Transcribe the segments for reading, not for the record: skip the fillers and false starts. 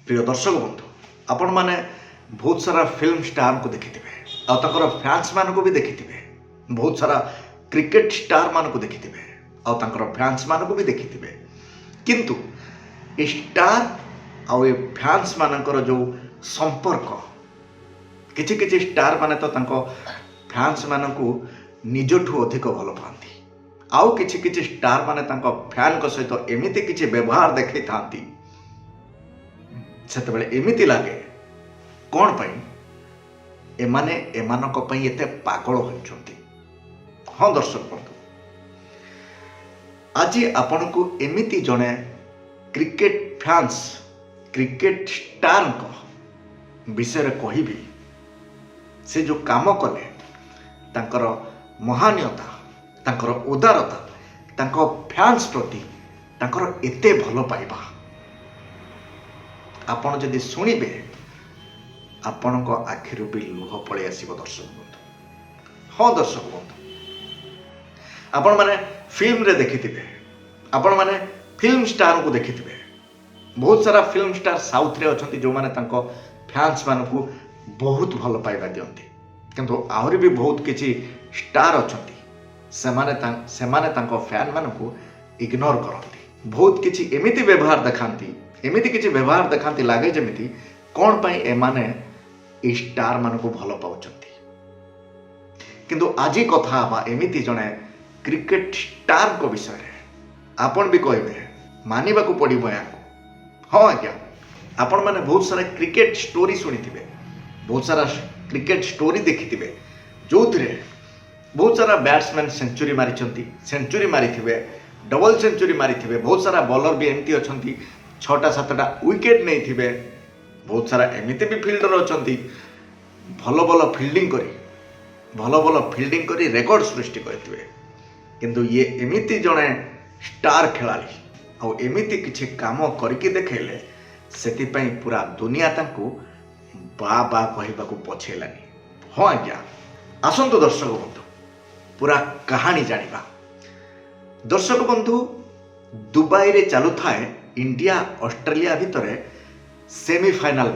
प्रिय दर्शक बंधु आपण मैंने बहुत सारा फिल्म स्टार को देखी और फैंस मान को भी देखी बहुत सारा क्रिकेट स्टार मान को देखी और फैंस मान को भी देखी किंतु स्टार आउ ए फैंस मानकर जो संपर्क किछि किछि स्टार माने तो तांको फैंस मान को निजठू अधिक भल पाती आउ किछि किछि स्टार माने तांको फैन को सहित एमिति किछि व्यवहार देखै थांती सेतबेले एमिति लागे कौन पाई एमाने एमानक पई एते पागल होइछंती। हाँ दर्शक बंधु आज आपण को एमिति जने क्रिकेट फैंस क्रिकेट स्टार को विषय कहिबी से जो काम कले तांकर महानता तांकर उदारता तांको फैंस प्रति तांकर एते भल पाइबा आपण जदि शुणिबे आपण आखिर भी लुह पड़े आसो दर्शक बंधु। हाँ दर्शक बंधु आपण माने फिल्म रे देखिथिबे आपण माने फिल्म स्टार को देखिथिबे बहुत सारा फिल्म स्टार साउथ रे अछंती जो माने तांको फैंस मान को बहुत भल पाइबा दियंती किंतु आहुरी भी बहुत किछि स्टार अछंती सेमाने तांको फैन मान को इग्नोर करंती बहुत किछि एमिति व्यवहार देखांती एमिति किछि व्यवहार देखांती लागे जेमिति कौन पाई एमाने स्टार मान को भल पाउछंती किंतु आज कथा बा एमिति जने क्रिकेट स्टार को विषय रे आपण भी कहबे मानिबा को पड़िबो याको। हाँ आज्ञा आपण माने बहुत सारा क्रिकेट स्टोरी सुनिथिबे बहुत सारा क्रिकेट स्टोरी देखिथिबे जोथरे बहुत सारा बैट्समैन सेंचुरी मारिथिबे डबल सेंचुरी मारिथिबे बहुत सारा बॉलर भी एमती अछंती 6-7टा विकेट नहीं थिबे बहुत सारा एमिति भी फील्डर अछंती भल भल फील्डिंग करी रेकर्ड सृष्टि करथिबे किंतु ये एमिति जने स्टार खेलाली आ एमिति किछि काम करके देखेले सेति पई पूरा दुनिया तांको बा बा कहबा को पछेलानी। हाँ आज्ञा आसंतु दर्शक बंधु पूरा कहानी जानिबा। दर्शक बंधु दुबई रे चालू थाए इंडिया ऑस्ट्रेलिया भितर सेमीफाइनल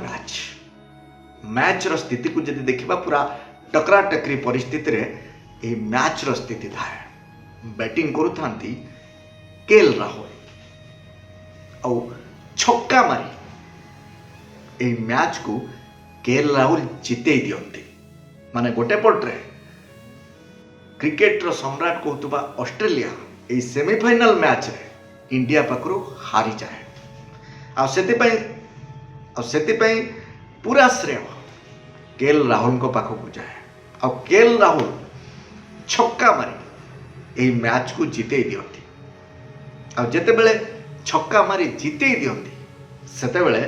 मैच रो स्थिति को जदि देखिबा पूरा टकरा टकरी परिस्थिति रे ए मैच रो स्थिति थाए बैटिंग करूथांती केएल राहुल और छक्का मारी ए मैच को केएल राहुल जिते दियंती माने गोटे पट्रे क्रिकेट रो सम्राट कहतुबा ऑस्ट्रेलिया ए सेमीफाइनल मैच रे इंडिया पाखरु हारी जाए आ सेति पई पूरा श्रेय केएल राहुल को पाखक जाए आ केएल राहुल छक्का मारी ए मैच को जिते दियंती आ जेते बेले छक्का मारी जिते दियंती सेते बेले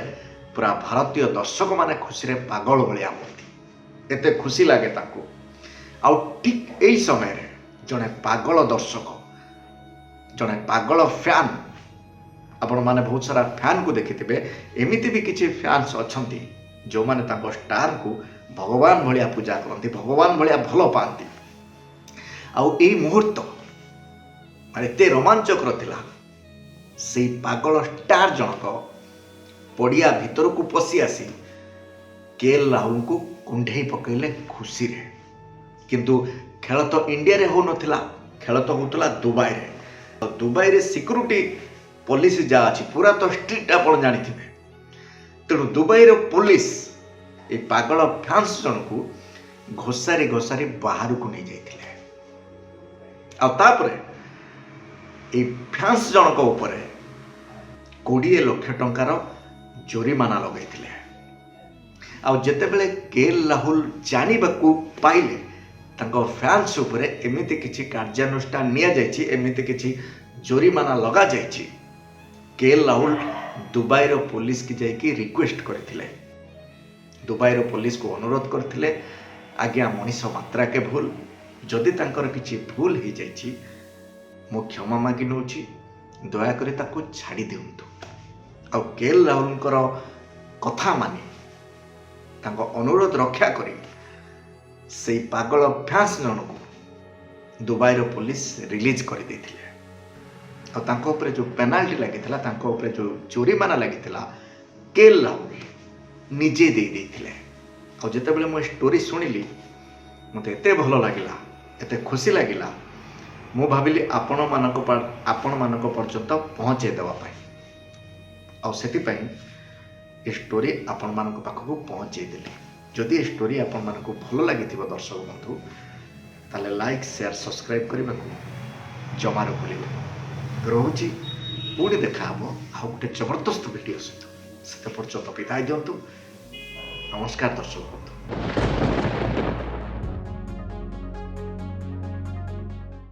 पूरा भारतीय दर्शक माने खुशी रे पागल भलिया होती एते खुशी लागे ताको आ ठीक एई समय रे जने पागल दर्शक जने पागल फैन आपण माने बहुत सारा फैन को देखिथिबे एमिति भी किछि फैंस अछंती जो माने तांको स्टार को भगवान भलिया पूजा करंती भगवान भलिया भलो पांती आउ एई मुहूर्त माने ते रोमांचक थिला सेई पागल स्टार जनक पड़िया भीतर को पसी आसी केएल राहुल को कुंढेई पकैले खुशी रे किंतु खेल तो इंडिया रे हो नथिला खेल तो होतला दुबई रे दुबई रे सिक्योरिटी पुलिस जा अछि पूरा तो स्ट्रिक्ट आपण जानिथिबे तेणु दुबई रो पुलिस ए पागल फैंस जन को घोसारी घोसारी बाहर को नहीं जाइथिले आ तापरे ए फैंस जन को ऊपर 20 लाख टंकार जोरिमाना लगाइथिले आ जेते बेले केएल राहुल जानिबाकू पाइले तांको फैंस उपरे एमिति किछि कार्यानुष्ठान निया जायछि एमिति किछि जोरिमाना लगा जायछि केएल राहुल दुबई रो पुलिस की जायकि रिक्वेस्ट करथिले दुबई रो पुलिस को अनुरोध करथिले आज्ञा मनीष मात्रा के भूल जदि तांकर किछि भूल ही जायछि मो क्षमा मागी नउछि दया करे ताको छाड़ी दियंतु आ केएल राहुल कथा मानि तांको अनुरोध रक्षा करी से पागल फैंस जन को दुबई रो पुलिस रिलीज कर देथिले और तांको ऊपर जो पेनाल्टी लगी जो जोरिमाना लगी କେଏଲ୍ ରାହୁଲ ନିଜେ ଦେଇଥିଲେ। ଆଉ ଯେତେବେଳେ ମୁଁ ଷ୍ଟୋରି ଶୁଣିଲି ମୋତେ ଏତେ ଭଲ ଲାଗିଲା, ଏତେ ଖୁସି ଲାଗିଲା, ମୁଁ ଭାବିଲି ଆପଣମାନଙ୍କ ପର୍ଯ୍ୟନ୍ତ ପହଞ୍ଚାଇ ଦେବା ପାଇଁ। ଆଉ ସେଥିପାଇଁ ଏ ଷ୍ଟୋରି ଆପଣମାନଙ୍କ ପାଖକୁ ପହଞ୍ଚାଇ ଦେଲି। ଯଦି ଏ ଷ୍ଟୋରି ଆପଣମାନଙ୍କୁ ଭଲ ଲାଗିଥିବ ଦର୍ଶକ ବନ୍ଧୁ, ତାହେଲେ ଲାଇକ୍, ସେୟାର, ସବସ୍କ୍ରାଇବ୍ କରିବାକୁ ଜମାରୁ ଭୁଲିବେନି। ରହୁଛି, ପୁଣି ଦେଖା ହେବ ଆଉ ଗୋଟେ ଜବରଦସ୍ତ ଭିଡ଼ିଓ ସହିତ। ସେତେ ପର୍ଯ୍ୟନ୍ତ ବିଦାୟ ଦିଅନ୍ତୁ। ନମସ୍କାର ଦର୍ଶକ ବନ୍ଧୁ।